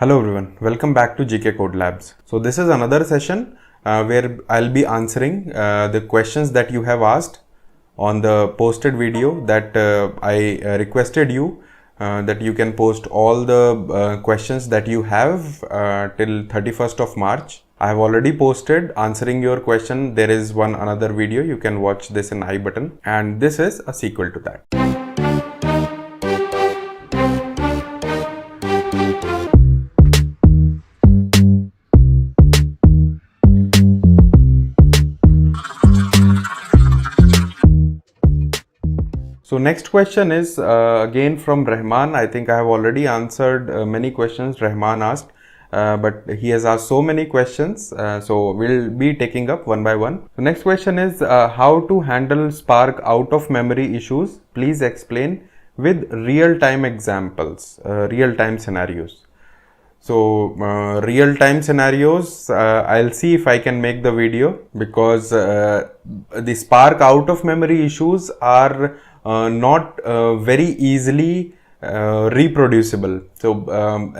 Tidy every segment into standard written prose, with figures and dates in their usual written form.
Hello everyone, welcome back to GK Code Labs. So this is another session where I'll be answering the questions that you have asked on the posted video that I requested you that you can post all the questions that you have till 31st of March. I have already posted answering your question. There is another video. You can watch this in I button, and this is a sequel to that. So next question is again from Rahman. I think I have already answered many questions Rahman asked, but he has asked so many questions, so we'll be taking up one by one. So next question is how to handle Spark out of memory issues. Please explain with real-time examples, real-time scenarios. So real-time scenarios, I'll see if I can make the video, because the Spark out of memory issues are not very easily reproducible. So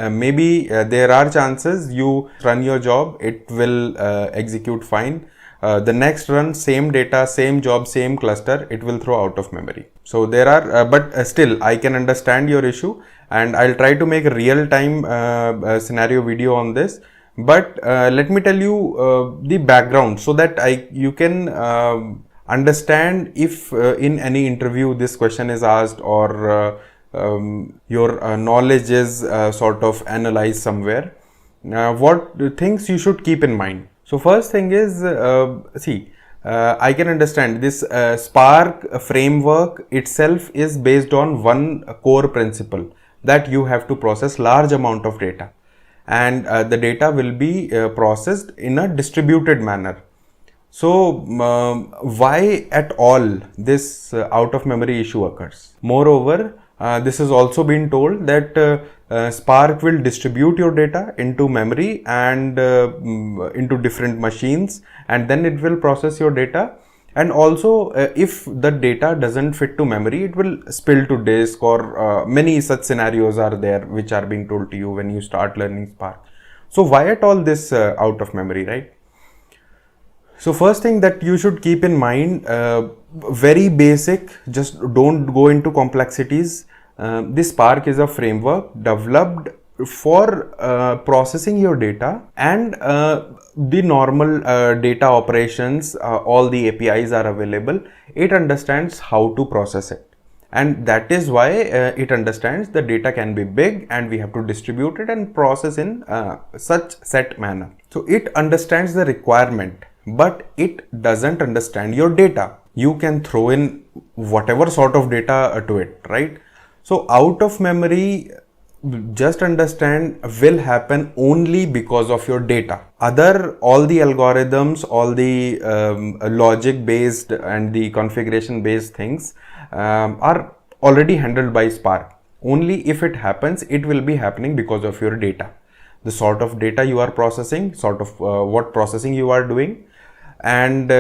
maybe there are chances you run your job, it will execute fine. The next run, same data, same job, same cluster, it will throw out of memory. So there are, but still I can understand your issue, and I'll try to make a real-time scenario video on this. But let me tell you the background so that you can understand if in any interview this question is asked, or your knowledge is sort of analyzed somewhere. What things you should keep in mind. So first thing is, I can understand this Spark framework itself is based on one core principle, that you have to process large amount of data, and the data will be processed in a distributed manner. So why at all this out of memory issue occurs? Moreover, this has also been told that Spark will distribute your data into memory and into different machines, and then it will process your data. And also if the data doesn't fit to memory, it will spill to disk, or many such scenarios are there which are being told to you when you start learning Spark. So why at all this out of memory, right? So first thing that you should keep in mind, very basic, just don't go into complexities. This Spark is a framework developed for processing your data, and the normal data operations, all the APIs are available. It understands how to process it, and that is why it understands the data can be big and we have to distribute it and process in such set manner. So it understands the requirement, but it doesn't understand your data. You can throw in whatever sort of data to it, right? So out of memory, just understand, will happen only because of your data. All the algorithms, all the logic based and the configuration based things are already handled by Spark. Only if it happens, it will be happening because of your data. The sort of data you are processing, sort of what processing you are doing, and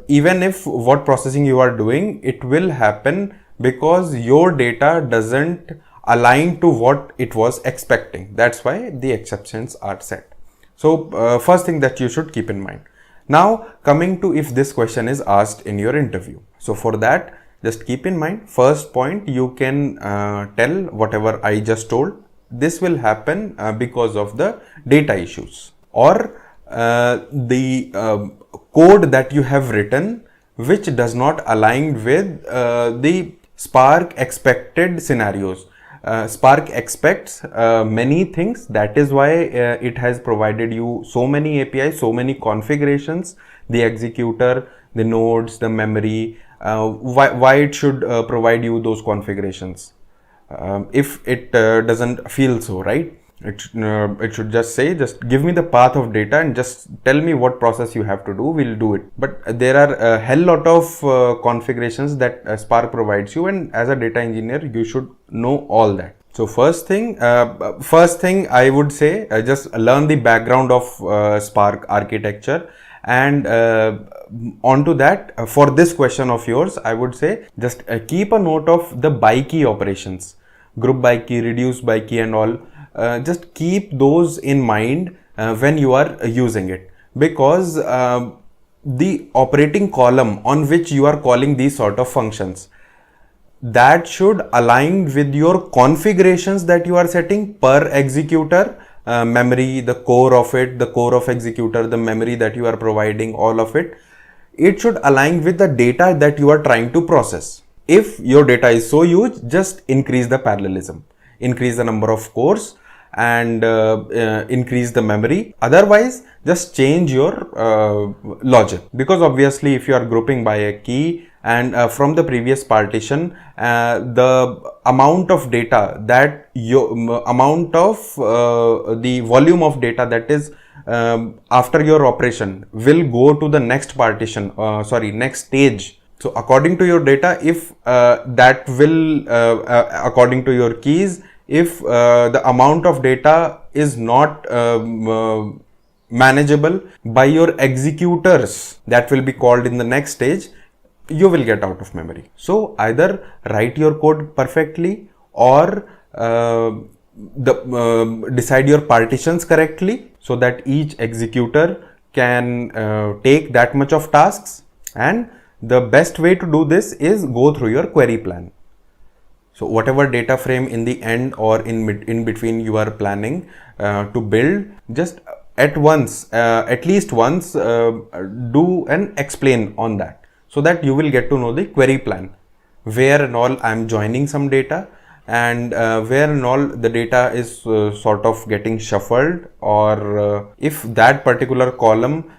even if what processing you are doing, it will happen because your data doesn't align to what it was expecting. That's why the exceptions are set. So first thing that you should keep in mind. Now coming to if this question is asked in your interview. So for that, just keep in mind, first point, you can tell whatever I just told. This will happen because of the data issues, or the code that you have written which does not align with the Spark expected scenarios. Spark expects many things. That is why it has provided you so many APIs, so many configurations, the executor, the nodes, the memory. Why it should provide you those configurations if it doesn't feel so, right? It should just say, just give me the path of data and just tell me what process you have to do, we'll do it. But there are a hell lot of configurations that Spark provides you, and as a data engineer you should know all that. So first thing I would say, just learn the background of Spark architecture, and onto that, for this question of yours, I would say just keep a note of the by key operations, group by key, reduce by key and all. just keep those in mind when you are using it, because the operating column on which you are calling these sort of functions, that should align with your configurations that you are setting per executor, memory, the core of it, the core of executor, the memory that you are providing, all of it. It should align with the data that you are trying to process. If your data is so huge, just increase the parallelism, increase the number of cores, and increase the memory. Otherwise, just change your logic, because obviously if you are grouping by a key and from the previous partition, the amount of data that your amount of the volume of data that is after your operation will go to the next partition, next stage. So according to your data, if that will according to your keys, if the amount of data is not manageable by your executors that will be called in the next stage, you will get out of memory. So either write your code perfectly, or decide your partitions correctly, so that each executor can take that much of tasks. And the best way to do this is go through your query plan. So whatever data frame in the end or in between you are planning to build, just at least once do and explain on that, so that you will get to know the query plan, where and all I am joining some data, and where and all the data is sort of getting shuffled, or if that particular column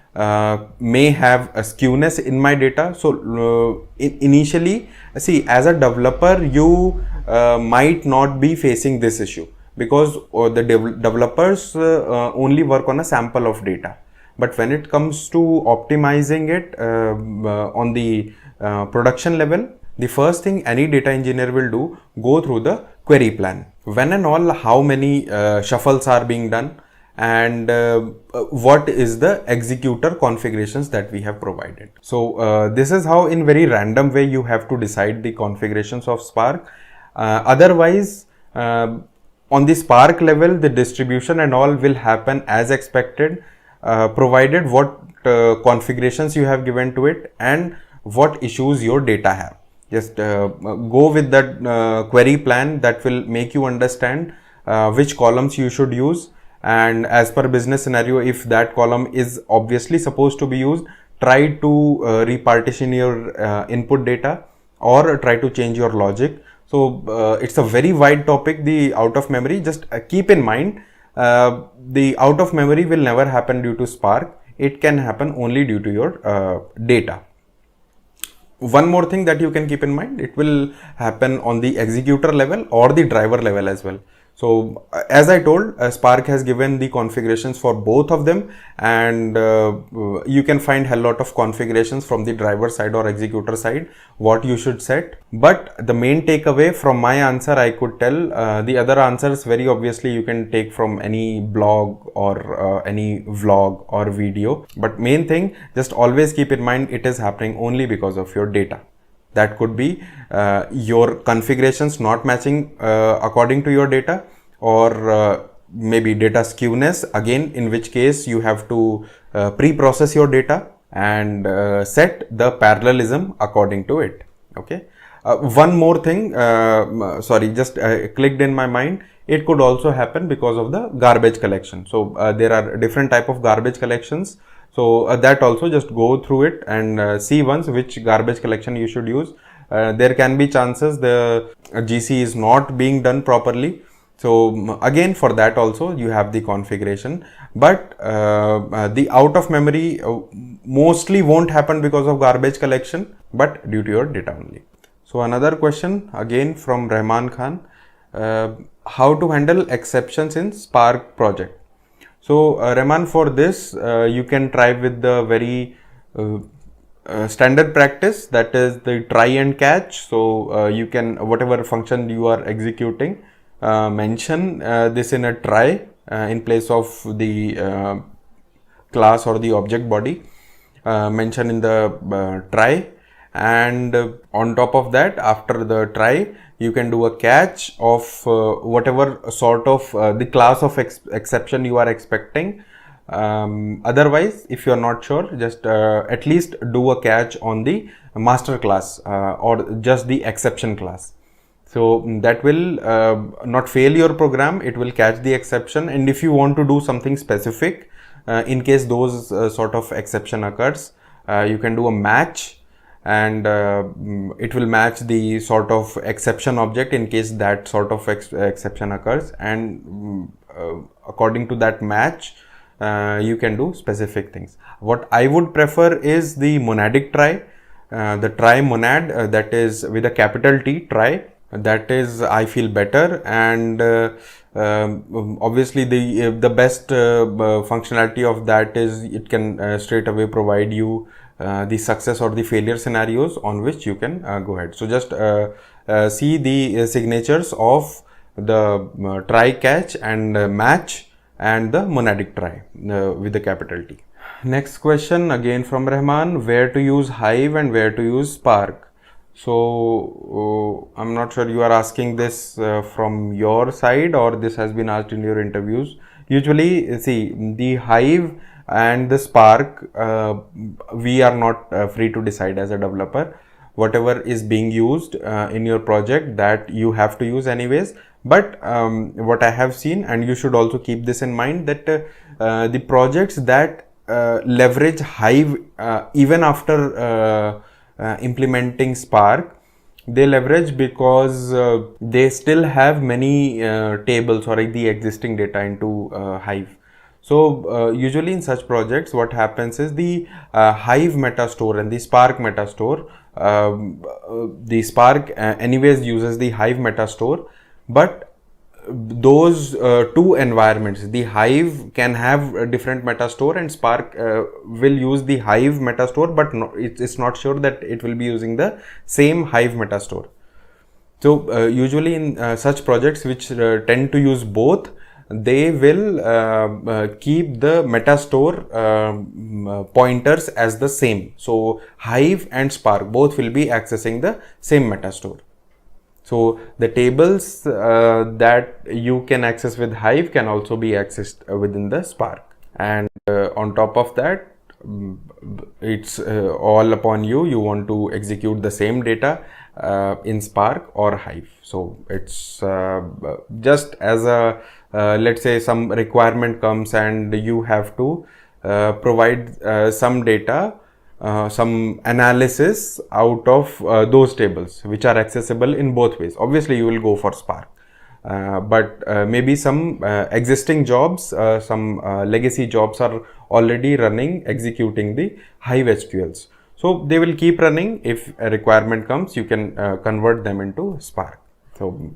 may have a skewness in my data. So initially, see, as a developer, you might not be facing this issue, because the developers only work on a sample of data. But when it comes to optimizing it on the production level, the first thing any data engineer will do, go through the query plan. When and all, how many shuffles are being done, and what is the executor configurations that we have provided. So this is how, in very random way, you have to decide the configurations of Spark. Otherwise, on the Spark level, the distribution and all will happen as expected, provided what configurations you have given to it and what issues your data have. Just go with that query plan that will make you understand which columns you should use. And as per business scenario, if that column is obviously supposed to be used, try to repartition your input data, or try to change your logic. So it's a very wide topic, the out of memory. Just keep in mind, the out of memory will never happen due to Spark. It can happen only due to your data. One more thing that you can keep in mind, it will happen on the executor level or the driver level as well. So as I told, Spark has given the configurations for both of them, and you can find a lot of configurations from the driver side or executor side, what you should set. But the main takeaway from my answer, I could tell, the other answers very obviously you can take from any blog or any vlog or video. But main thing, just always keep in mind, it is happening only because of your data. That could be your configurations not matching according to your data, or maybe data skewness, again, in which case you have to pre-process your data and set the parallelism according to it. Okay. One more thing, just clicked in my mind. It could also happen because of the garbage collection. So there are different type of garbage collections. So that also, just go through it and see once which garbage collection you should use. There can be chances the GC is not being done properly. So again, for that also you have the configuration. But the out of memory mostly won't happen because of garbage collection, but due to your data only. So another question again from Rahman Khan, how to handle exceptions in Spark project. So Rahman, for this you can try with the very standard practice, that is the try and catch. So you can, whatever function you are executing, mention this in a try in place of the class or the object body, mention in the try, and on top of that, after the try, you can do a catch of whatever sort of the class of exception you are expecting. Otherwise, if you are not sure, just at least do a catch on the master class or just the exception class. So that will not fail your program, it will catch the exception. And if you want to do something specific, in case those sort of exception occurs, you can do a match, and it will match the sort of exception object in case that sort of exception occurs, and according to that match, you can do specific things. What I would prefer is the monadic try, the try monad, that is with a capital T, try. That is, I feel, better, and obviously the best functionality of that is it can straight away provide you the success or the failure scenarios on which you can go ahead. So just see the signatures of the try, catch and match and the monadic try with the capital T. Next question again from Rahman: where to use Hive and where to use Spark? So I'm not sure you are asking this from your side or this has been asked in your interviews. Usually, see, the Hive and the Spark, we are not free to decide as a developer. Whatever is being used in your project, that you have to use anyways. But what I have seen, and you should also keep this in mind, that the projects that leverage Hive even after implementing Spark, they leverage because they still have many tables or the existing data into Hive. So usually in such projects, what happens is the Hive metastore and the Spark metastore, the Spark anyways uses the Hive metastore, but those two environments, the Hive can have a different metastore and Spark will use the Hive metastore, but no, it's not sure that it will be using the same Hive metastore. So usually in such projects which tend to use both, they will keep the metastore pointers as the same. So Hive and Spark both will be accessing the same metastore. So the tables that you can access with Hive can also be accessed within the Spark. And on top of that, it's all upon you. You want to execute the same data in Spark or Hive. So it's just as a, let's say some requirement comes and you have to provide some data, some analysis out of those tables which are accessible in both ways. Obviously you will go for Spark, but maybe some existing jobs, some legacy jobs are already running, executing the Hive SQLs. So they will keep running. If a requirement comes, you can convert them into Spark. So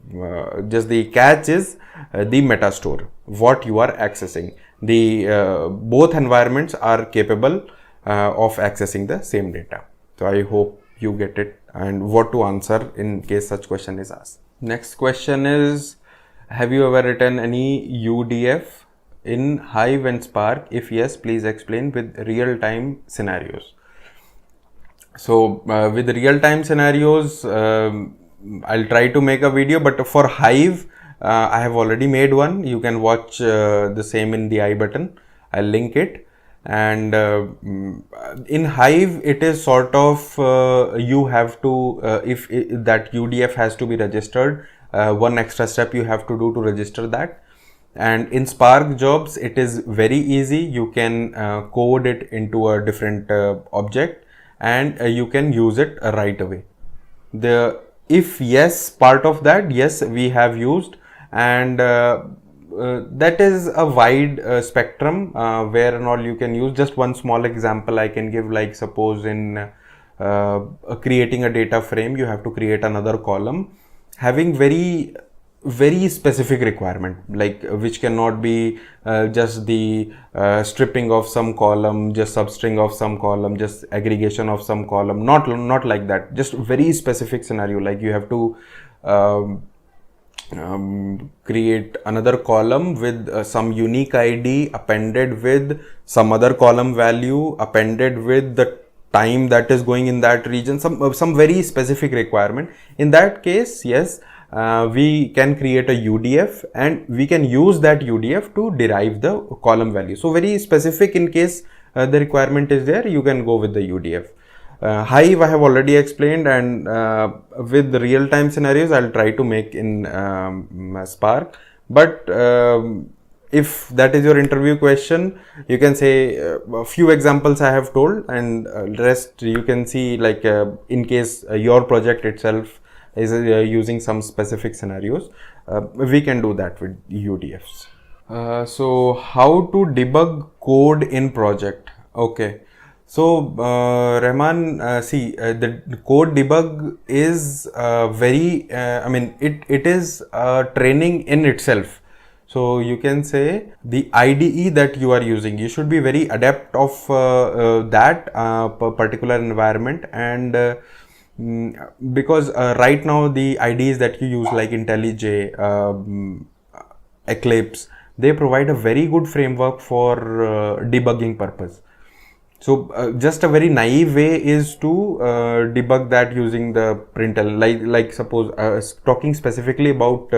just the catch is the metastore, what you are accessing. The both environments are capable of accessing the same data. So I hope you get it and what to answer in case such question is asked. Next question is, have you ever written any UDF in Hive and Spark? If yes, please explain with real-time scenarios. So with real-time scenarios, I'll try to make a video, but for Hive, I have already made one. You can watch the same in the I button. I'll link it. And in Hive, it is sort of you have to if that UDF has to be registered, one extra step you have to do to register that. And in Spark jobs, it is very easy. You can code it into a different object and you can use it right away. If yes, part of that, yes, we have used, and that is a wide spectrum where and all you can use. Just one small example I can give, like suppose in creating a data frame, you have to create another column having very specific requirement, like which cannot be just the stripping of some column, just substring of some column, just aggregation of some column, not like that. Just very specific scenario, like you have to create another column with some unique ID appended with some other column value appended with the time that is going in that region, some very specific requirement. In that case, yes, we can create a UDF and we can use that UDF to derive the column value. So very specific, in case the requirement is there, you can go with the UDF. Hive I have already explained, and with the real-time scenarios I'll try to make in Spark. But if that is your interview question, you can say a few examples I have told, and rest you can see, like in case your project itself is using some specific scenarios, we can do that with UDFs. So how to debug code in project? Okay. So, Rahman, see, the code debug is very, I mean, it is training in itself. So, you can say the IDE that you are using, you should be very adept of that particular environment. And because right now the IDEs that you use, like IntelliJ, Eclipse, they provide a very good framework for debugging purpose. So just a very naive way is to debug that using the println, like suppose talking specifically about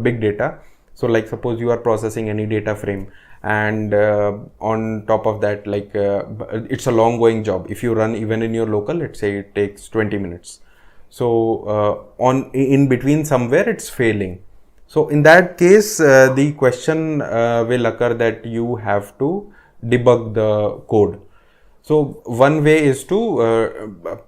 big data. So like suppose you are processing any data frame, and on top of that, like it's a long going job. If you run even in your local, let's say it takes 20 minutes. So in between somewhere it's failing. So in that case, the question will occur that you have to debug the code. So one way is to, a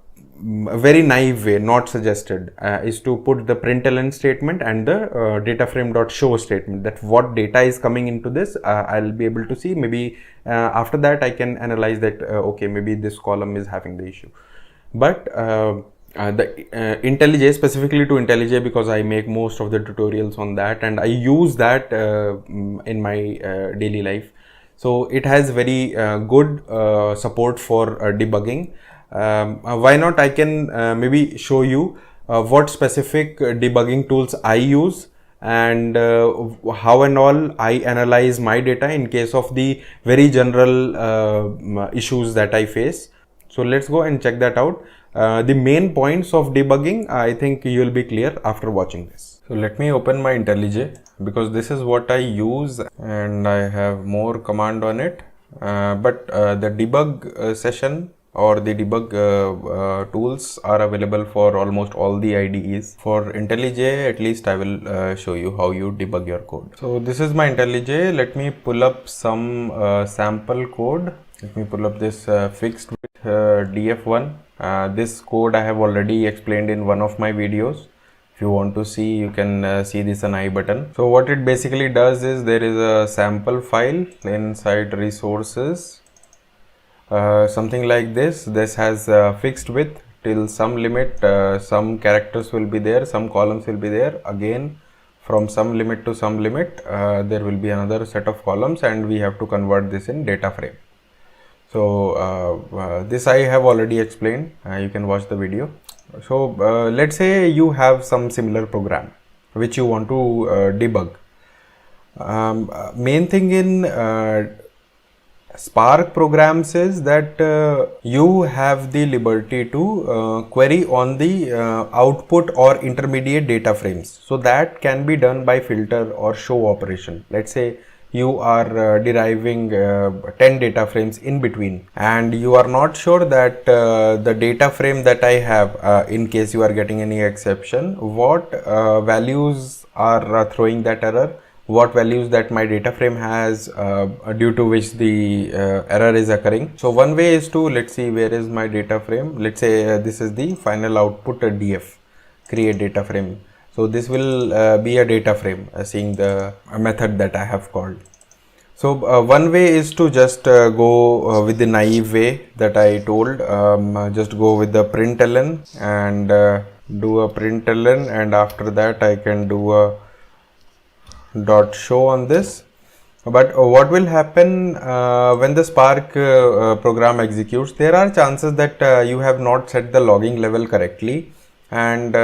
very naive way, not suggested, is to put the println statement and the dataframe.show statement, that what data is coming into this, I'll be able to see. Maybe after that I can analyze that, okay, maybe this column is having the issue. But the IntelliJ, specifically to IntelliJ, because I make most of the tutorials on that and I use that in my daily life. So it has very good support for debugging. Why not? I can maybe show you what specific debugging tools I use, and how and all I analyze my data in case of the very general issues that I face. So let's go and check that out. The main points of debugging, I think you will be clear after watching this. So let me open my IntelliJ, because this is what I use and I have more command on it. But the debug session or the debug tools are available for almost all the IDEs. For IntelliJ, at least I will show you how you debug your code. So this is my IntelliJ. Let me pull up some sample code. Let me pull up this fixed with df1. This code I have already explained in one of my videos. If you want to see, you can see this on I button. So what it basically does is, there is a sample file inside resources, something like this. This has fixed width till some limit, some characters will be there, some columns will be there. Again, from some limit to some limit, there will be another set of columns, and we have to convert this in data frame. So this I have already explained. You can watch the video. So let's say you have some similar program which you want to debug. Main thing in Spark programs is that you have the liberty to query on the output or intermediate data frames. So that can be done by filter or show operation. Let's say you are deriving 10 data frames in between, and you are not sure that the data frame that I have, in case you are getting any exception, what values are throwing that error, what values that my data frame has due to which the error is occurring. So one way is to, let's see, where is my data frame. Let's say this is the final output df, create data frame. So this will be a data frame, seeing the method that I have called. So one way is to just go with the naive way that I told. Just go with the println and do a println, and after that I can do a dot show on this. But what will happen when the Spark program executes? There are chances that you have not set the logging level correctly. And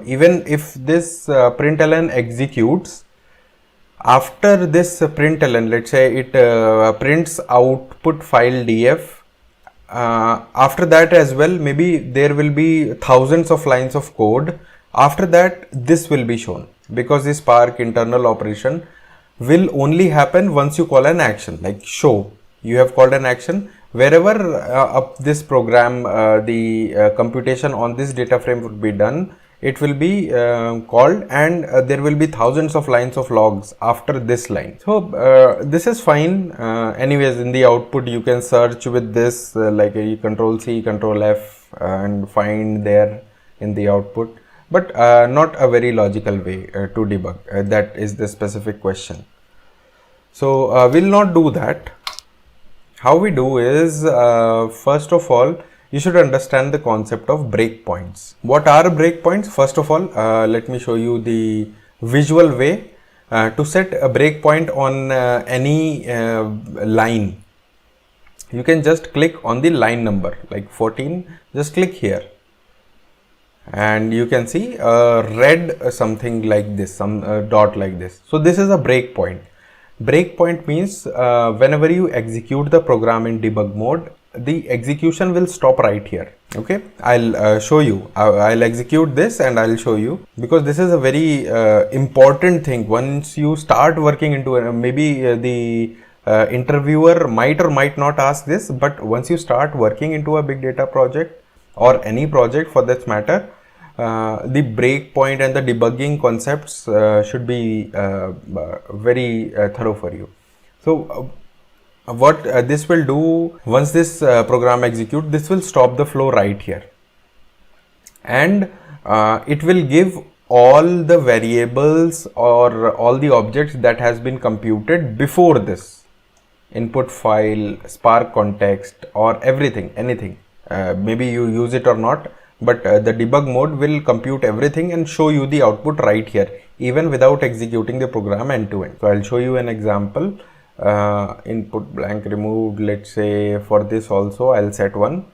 even if this println executes, after this println, let's say it prints output file df After that as well, maybe there will be thousands of lines of code. After that, this will be shown, because the Spark internal operation will only happen once you call an action, like show. You have called an action. Wherever up this program, the computation on this data frame would be done, it will be called, and there will be thousands of lines of logs after this line. So this is fine. Anyways, in the output you can search with this, like control C, control F, and find there in the output, but not a very logical way to debug. That is the specific question. So we'll not do that. How we do is, first of all, you should understand the concept of breakpoints. What are breakpoints? First of all, let me show you the visual way to set a breakpoint on any line. You can just click on the line number, like 14, just click here, and you can see a red something like this, some dot like this. So this is a breakpoint. Breakpoint means whenever you execute the program in debug mode, the execution will stop right here. Okay, I'll show you. I'll execute this and I'll show you, because this is a very important thing. Once you start working into it, maybe the interviewer might or might not ask this, but once you start working into a big data project, or any project for that matter, the breakpoint and the debugging concepts should be very thorough for you. So what this will do, once this program execute, this will stop the flow right here, and it will give all the variables or all the objects that has been computed before this, input file, Spark context, or everything, anything. Maybe you use it or not, but the debug mode will compute everything and show you the output right here, even without executing the program end to end. So I'll show you an example. Input blank removed, let's say for this also I'll set 1,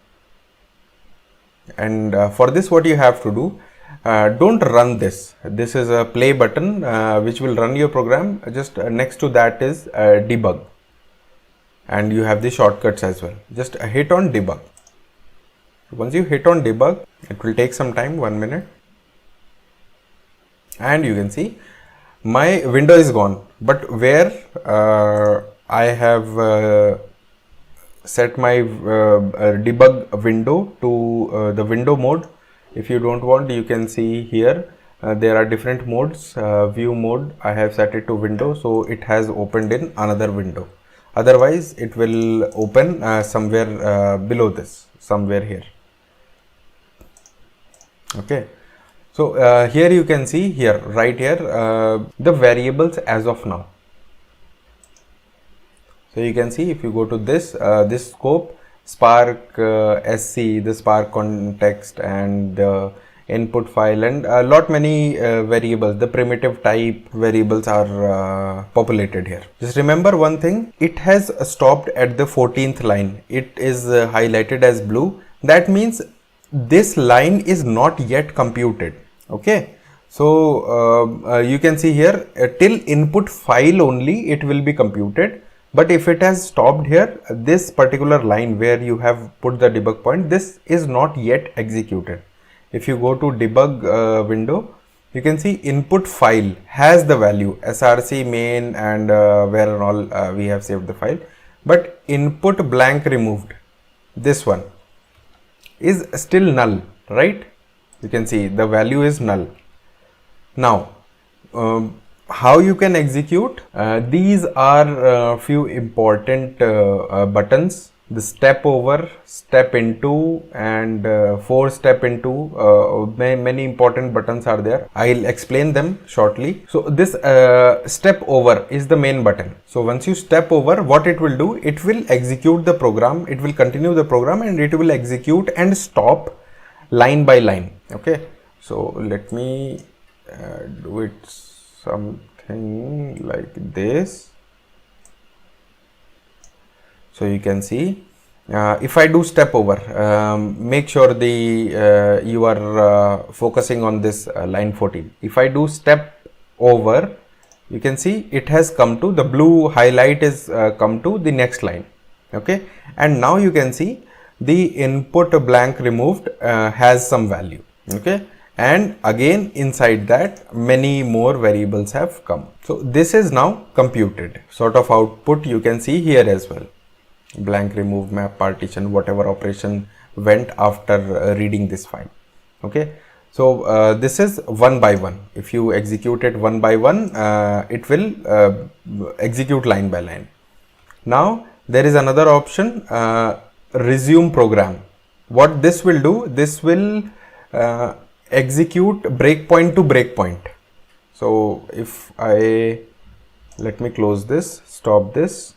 and for this what you have to do, don't run this. This is a play button which will run your program. Just next to that is debug, and you have the shortcuts as well. Just hit on debug. Once you hit on debug, it will take some time, 1 minute, and you can see my window is gone, but where I have set my debug window to the window mode. If you don't want, you can see here there are different modes. View mode, I have set it to window, so it has opened in another window. Otherwise it will open somewhere below this, somewhere here. Okay, so here you can see here, right here, the variables as of now. So you can see, if you go to this this scope, Spark SC, the Spark context, and input file, and a lot many variables, the primitive type variables are populated here. Just remember one thing, it has stopped at the 14th line. It is highlighted as blue. That means this line is not yet computed. Okay, so you can see here till input file only it will be computed, but if it has stopped here, this particular line where you have put the debug point, this is not yet executed. If you go to debug window, you can see input file has the value src main and where and all we have saved the file, but input blank removed, this one is still null, right? You can see the value is null. Now how you can execute, these are few important buttons, the step over, step into, and 4 step into, many important buttons are there. I'll explain them shortly. So this step over is the main button. So once you step over, what it will do, it will execute the program, it will continue the program, and it will execute and stop line by line. Okay, so let me do it something like this. So you can see, if I do step over, make sure the you are focusing on this line 14. If I do step over, you can see it has come to the blue highlight is come to the next line. Okay, and now you can see the input blank removed has some value. Okay, and again inside that many more variables have come. So this is now computed. Sort of output you can see here as well. Blank, remove, map, partition, whatever operation went after reading this file. Okay, so this is one by one. If you execute it one by one, it will execute line by line. Now there is another option, resume program. What this will do, this will execute breakpoint to breakpoint. So if let me close this, stop this.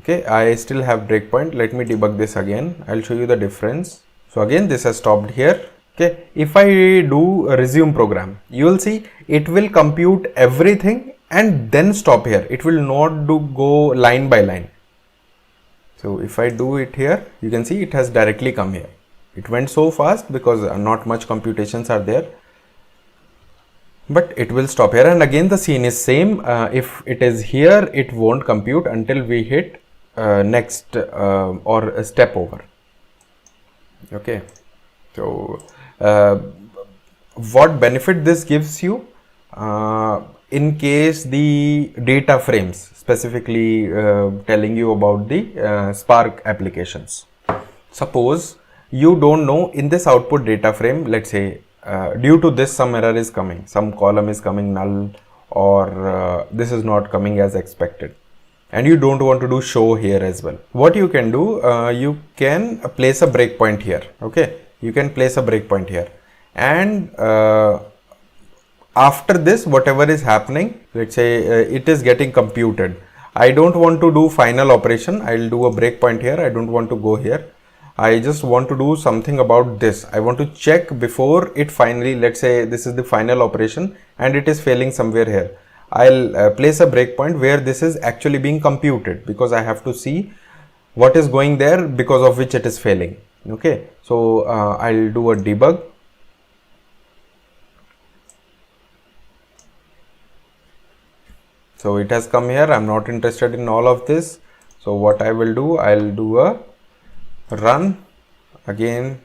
Okay, I still have breakpoint. Let me debug this again. I'll show you the difference. So again, this has stopped here. Okay, if I do a resume program, you will see it will compute everything and then stop here. It will not go line by line. So if I do it here, you can see it has directly come here. It went so fast because not much computations are there. But it will stop here, and again the scene is same. If it is here, it won't compute until we hit next or a step over. Okay, so what benefit this gives you in case the data frames, specifically telling you about the Spark applications. Suppose you don't know in this output data frame, let's say due to this some error is coming, some column is coming null, or this is not coming as expected, and you don't want to do show here as well. What you can do, you can place a breakpoint here. Okay, you can place a breakpoint here, and after this whatever is happening, let's say it is getting computed. I don't want to do final operation. I'll do a breakpoint here. I don't want to go here. I just want to do something about this. I want to check before it finally, let's say this is the final operation and it is failing somewhere here. I'll place a breakpoint where this is actually being computed, because I have to see what is going there because of which it is failing. Okay, so I'll do a debug. So it has come here. I'm not interested in all of this. So what I will do, I'll do a run again.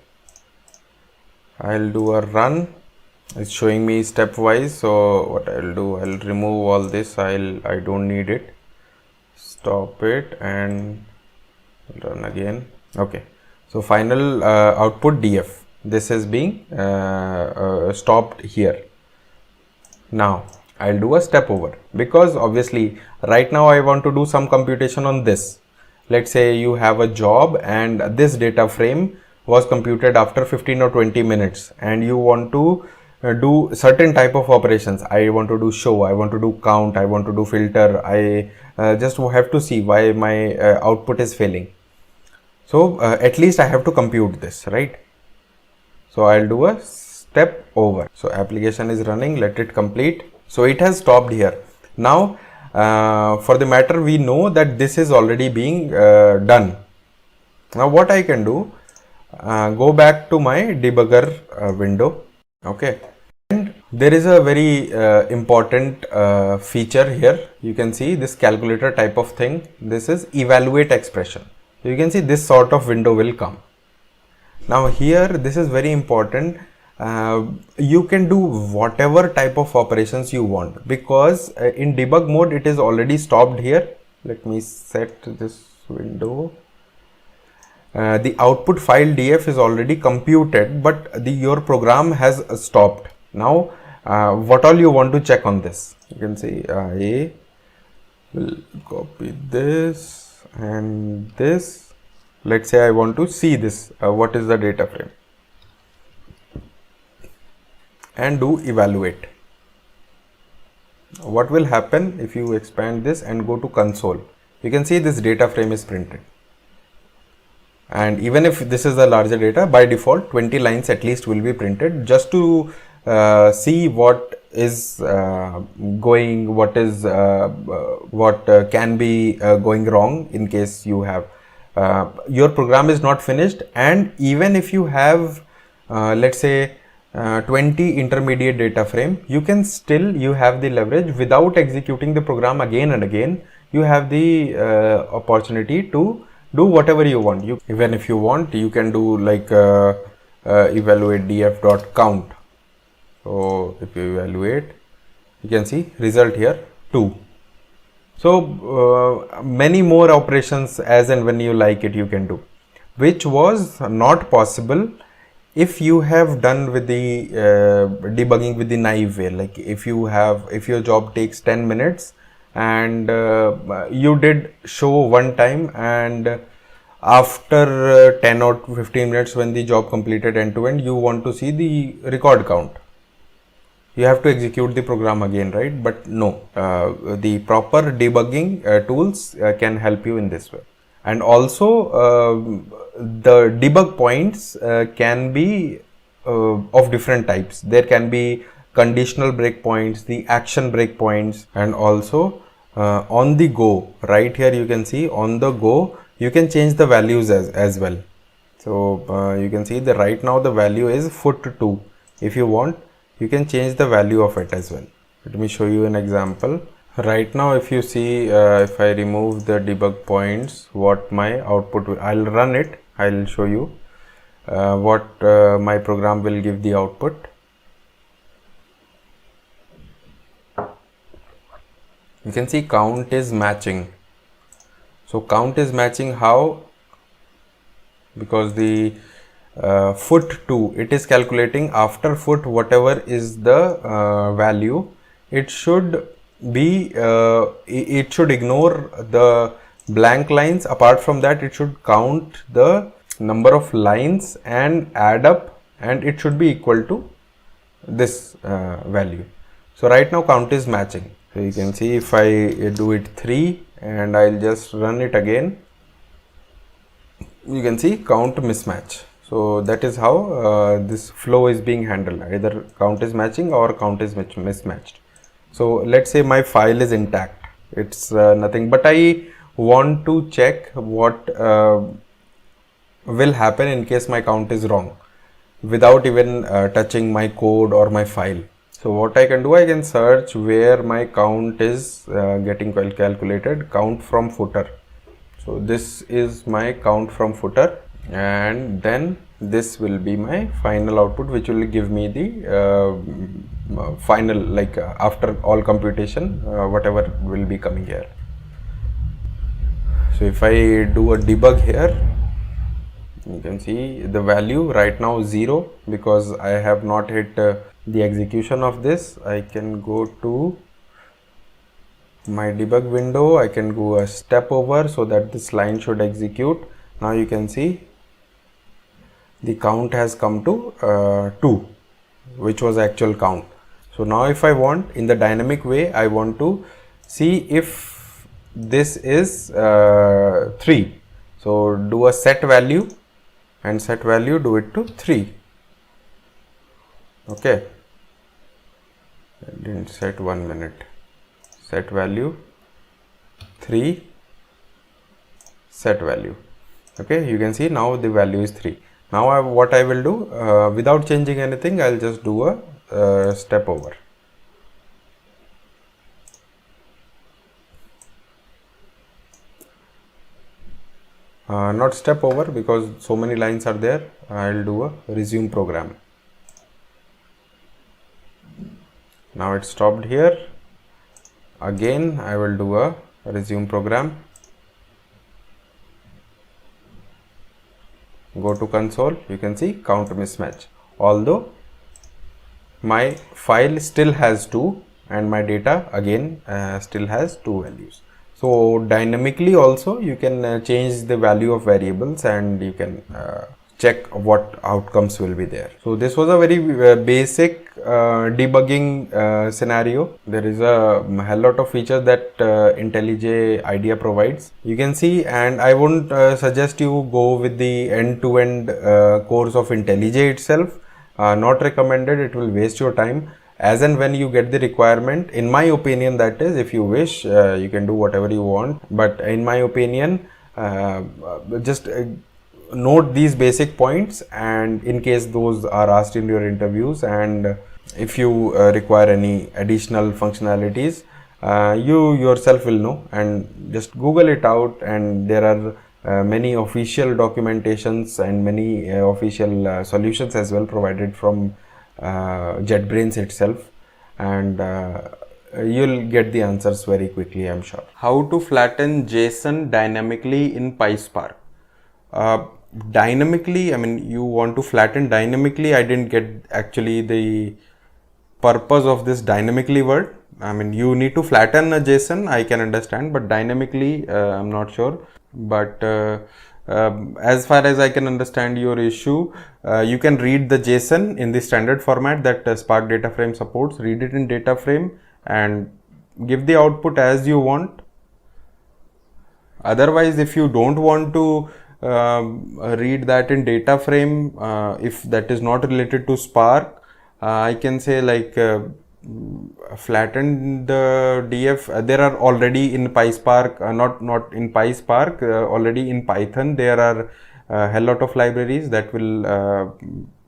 I'll do a run. It's showing me stepwise. So what I'll do, I'll remove all this. I don't need it. Stop it and run again. Okay. So final output df. This is being stopped here. Now I'll do a step over, because obviously right now I want to do some computation on this. Let's say you have a job and this data frame was computed after 15 or 20 minutes and you want to do certain type of operations. I want to do show, I want to do count, I want to do filter. I just have to see why my output is failing. So at least I have to compute this, right? So I'll do a step over. So application is running, let it complete. So it has stopped here. Now for the matter, we know that this is already being done. Now what I can do, go back to my debugger window. Okay, and there is a very important feature here. You can see this calculator type of thing. This is evaluate expression. You can see this sort of window will come. Now here, this is very important. You can do whatever type of operations you want, because in debug mode it is already stopped here. Let me set this window. The output file df is already computed, but your program has stopped. Now what all you want to check on this, you can see I will copy this and this. Let's say I want to see this, what is the data frame, and do evaluate. What will happen if you expand this and go to console? You can see this data frame is printed, and even if this is a larger data, by default 20 lines at least will be printed, just to see what is going, what is what can be going wrong in case you have your program is not finished. And even if you have let's say 20 intermediate data frame, you can still, you have the leverage without executing the program again and again. You have the opportunity to do whatever you want. You even if you want, you can do like evaluate df.count. So if you evaluate, you can see result here 2. So many more operations as and when you like it you can do, which was not possible if you have done with the debugging with the naive way. Like if your job takes 10 minutes and you did show one time, and after 10 or 15 minutes when the job completed end to end, you want to see the record count, you have to execute the program again, right? But no, the proper debugging tools can help you in this way. And also the debug points can be of different types. There can be conditional breakpoints, the action breakpoints, and also on the go. Right here you can see on the go you can change the values as well. So you can see that right now the value is foot2. If you want, you can change the value of it as well. Let me show you an example. Right now if you see, if I remove the debug points, what my output will, I'll run it, I'll show you what my program will give the output. You can see count is matching. So count is matching how? Because the foot2, it is calculating after foot whatever is the value. It should be it should ignore the blank lines. Apart from that, it should count the number of lines and add up, and it should be equal to this value. So right now count is matching. So you can see if I do it 3 and I'll just run it again, you can see count mismatch. So that is how this flow is being handled. Either count is matching or count is mismatched. So let's say my file is intact, it's nothing, but I want to check what will happen in case my count is wrong without even touching my code or my file. So what I can do, I can search where my count is getting calculated, count from footer. So this is my count from footer, and then this will be my final output, which will give me the final, like after all computation, whatever will be coming here. So if I do a debug here, you can see the value right now 0 because I have not hit the execution of this. I can go to my debug window, I can go a step over so that this line should execute. Now you can see the count has come to 2, which was actual count. So now if I want, in the dynamic way, I want to see if this is 3. So do a set value, and set value, do it to 3. Okay, I didn't set 1 minute. Set value 3, set value. Okay, you can see now the value is 3. Now what I will do, without changing anything, I'll just do a step over. Not step over because so many lines are there. I'll do a resume program. Now it's stopped here. Again I will do a resume program. Go to console, you can see count mismatch, although my file still has 2 and my data again still has 2 values. So dynamically also you can change the value of variables, and you can check what outcomes will be there. So this was a very basic debugging scenario. There is a hell lot of features that IntelliJ IDEA provides. You can see, and I wouldn't suggest you go with the end-to-end course of IntelliJ itself. Not recommended, it will waste your time. As and when you get the requirement, in my opinion, that is, if you wish, you can do whatever you want, but in my opinion, just note these basic points, and in case those are asked in your interviews, and if you require any additional functionalities, you yourself will know, and just Google it out, and there are many official documentations and many official solutions as well provided from JetBrains itself, and you'll get the answers very quickly, I'm sure. How to flatten JSON dynamically in PySpark? Dynamically, I mean, you want to flatten dynamically. I didn't get actually the purpose of this dynamically word. I mean, you need to flatten a JSON, I can understand, but dynamically, I'm not sure. But as far as I can understand your issue, you can read the JSON in the standard format that Spark Data Frame supports, read it in data frame and give the output as you want. Otherwise, if you don't want to read that in data frame, if that is not related to Spark, I can say like flatten the DF. There are already in PySpark, not in PySpark, already in Python there are a hell lot of libraries that will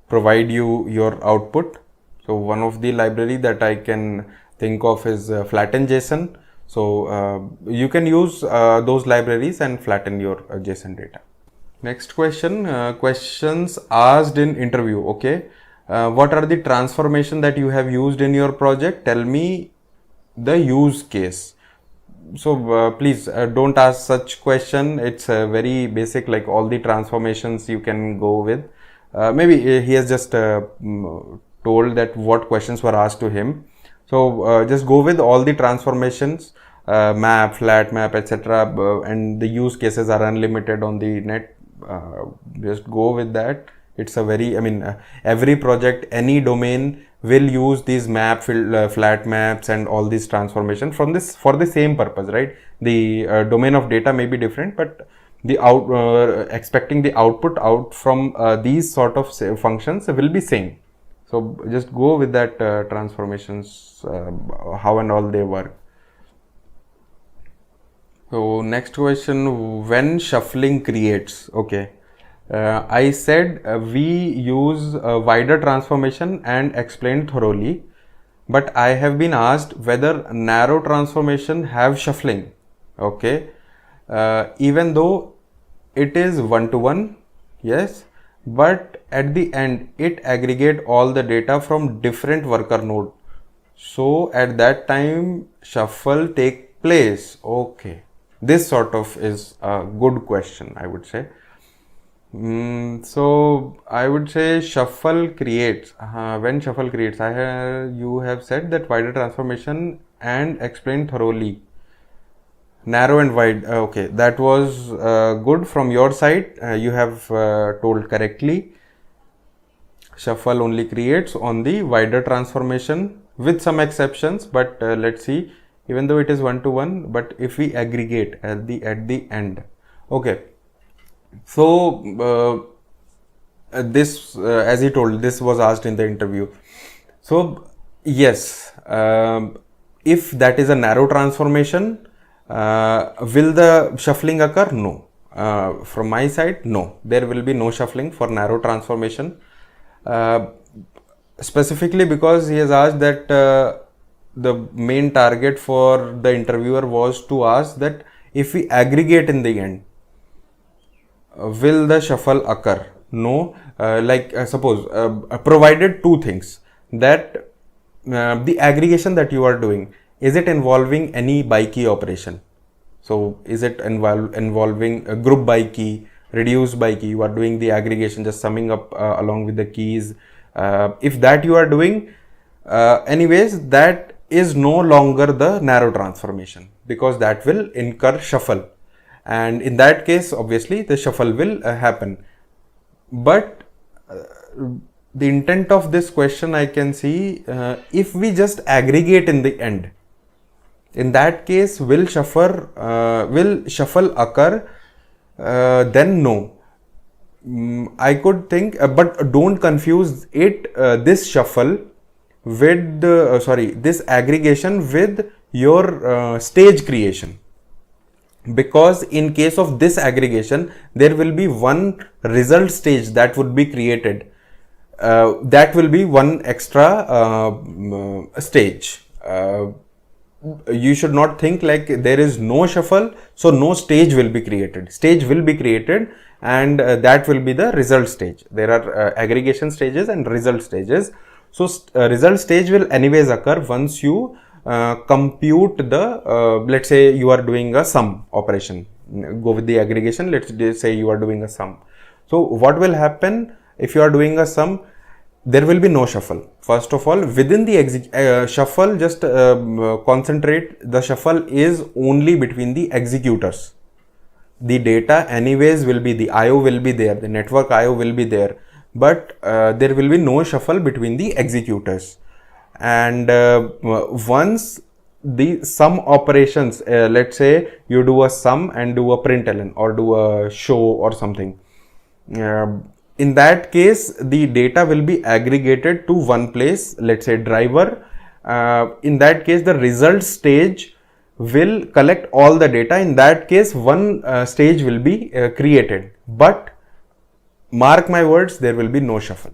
provide you your output. So one of the library that I can think of is flatten JSON. So you can use those libraries and flatten your JSON data. Next question, questions asked in interview. Okay, what are the transformation that you have used in your project? Tell me the use case. So please don't ask such question. It's very basic, like all the transformations you can go with. Maybe he has just told that what questions were asked to him. So just go with all the transformations, map, flat map, etc. And the use cases are unlimited on the net. Just go with that. It's a very, I mean, every project, any domain will use these map, flat maps and all these transformation from this for the same purpose, right? The domain of data may be different, but the expecting the output out from these sort of functions will be same. So just go with that transformations, how and all they work. So next question, when shuffling creates, okay. I said we use wider transformation and explained thoroughly, but I have been asked whether narrow transformation have shuffling, okay. Even though it is one-to-one, yes, but at the end it aggregate all the data from different worker node. So at that time shuffle take place, okay. This sort of is a good question, I would say. So I would say shuffle creates. When shuffle creates, you have said that wider transformation and explained thoroughly. Narrow and wide. Okay, that was good from your side. You have told correctly. Shuffle only creates on the wider transformation with some exceptions, but let's see. Even though it is one-to-one, but if we aggregate at the end, okay. So this, as he told, this was asked in the interview. So yes, if that is a narrow transformation, will the shuffling occur? No. From my side, no. There will be no shuffling for narrow transformation. Specifically because he has asked that the main target for the interviewer was to ask that if we aggregate in the end, will the shuffle occur? No. Suppose provided two things, that the aggregation that you are doing, is it involving any by key operation? So is it involving a group by key, reduce by key? You are doing the aggregation, just summing up along with the keys. If that you are doing, anyways, that is no longer the narrow transformation, because that will incur shuffle, and in that case obviously the shuffle will happen. But the intent of this question I can see, if we just aggregate in the end, in that case will shuffle occur? Then no. I could think, but don't confuse it, this shuffle with this aggregation with your stage creation, because in case of this aggregation there will be one result stage that would be created, that will be one extra stage. you should not think like there is no shuffle, so no stage will be created. Stage will be created, and that will be the result stage. There are aggregation stages and result stages. So result stage will anyways occur once you compute the, let's say you are doing a sum operation. Go with the aggregation, let's say you are doing a sum. So what will happen if you are doing a sum? There will be no shuffle. First of all, within the shuffle, just concentrate, the shuffle is only between the executors. The data anyways will be, the IO will be there, the network IO will be there, but there will be no shuffle between the executors. And once the sum operations, let's say you do a sum and do a println or do a show or something, in that case the data will be aggregated to one place, let's say driver. In that case the result stage will collect all the data. In that case one stage will be created, but mark my words, there will be no shuffle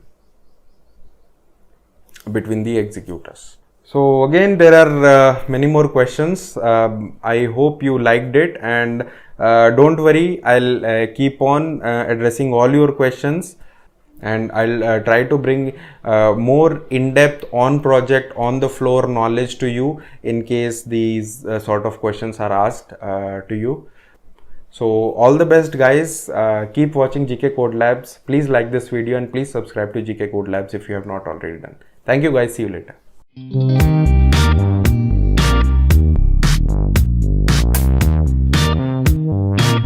between the executors. So again, there are many more questions. I hope you liked it, and don't worry, I'll keep on addressing all your questions, and I'll try to bring more in-depth on project, on the floor knowledge to you in case these sort of questions are asked to you. So all the best guys, keep watching GK Code Labs. Please like this video and please subscribe to GK Code Labs if you have not already done. Thank you guys, see you later.